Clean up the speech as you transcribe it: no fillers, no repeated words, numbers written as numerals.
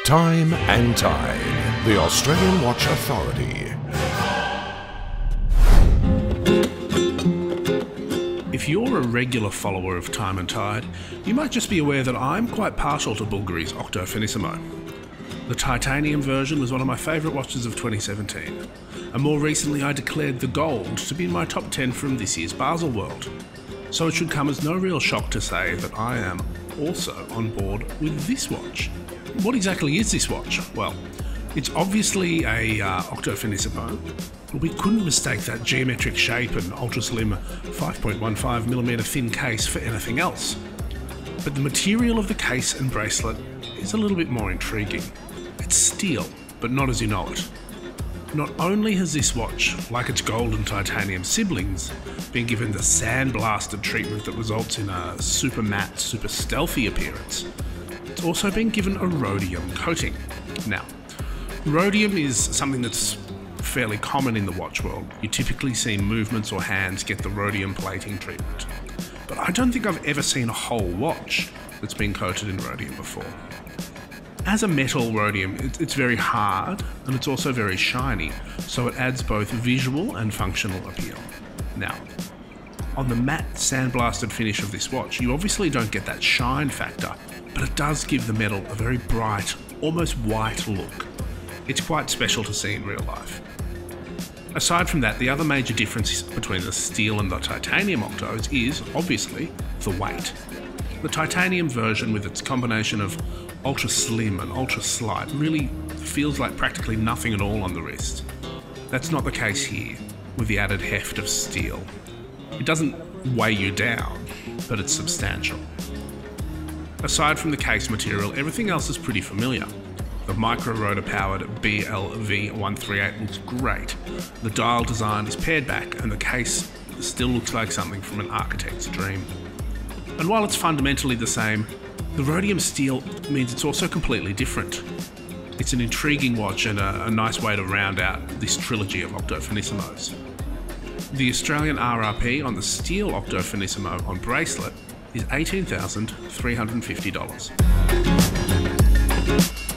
Time and Tide, the Australian Watch Authority. If you're a regular follower of Time and Tide, you might just be aware that I'm quite partial to Bulgari's Octo Finissimo. The titanium version was one of my favourite watches of 2017, and more recently I declared the gold to be in my top 10 from this year's Basel World. So it should come as no real shock to say that I am also on board with this watch. What exactly is this watch? Well, it's obviously a Octo Finissimo. We couldn't mistake that geometric shape and ultra-slim 5.15mm thin case for anything else. But the material of the case and bracelet is a little bit more intriguing. It's steel, but not as you know it. Not only has this watch, like its gold and titanium siblings, been given the sandblasted treatment that results in a super matte, super stealthy appearance, it's also been given a rhodium coating. Now, rhodium is something that's fairly common in the watch world. You typically see movements or hands get the rhodium plating treatment. But I don't think I've ever seen a whole watch that's been coated in rhodium before. As a metal rhodium, it's very hard and it's also very shiny, so it adds both visual and functional appeal. Now, on the matte sandblasted finish of this watch, you obviously don't get that shine factor, but it does give the metal a very bright, almost white look. It's quite special to see in real life. Aside from that, the other major difference between the steel and the titanium octos is, obviously, the weight. The titanium version, with its combination of ultra slim and ultra slight, really feels like practically nothing at all on the wrist. That's not the case here, with the added heft of steel. It doesn't weigh you down, but it's substantial. Aside from the case material, everything else is pretty familiar. The micro-rotor powered BLV138 looks great. The dial design is pared back and the case still looks like something from an architect's dream. And while it's fundamentally the same, the rhodium steel means it's also completely different. It's an intriguing watch and a nice way to round out this trilogy of Octo Finissimos. The Australian RRP on the steel Octo Finissimo on bracelet is $18,350.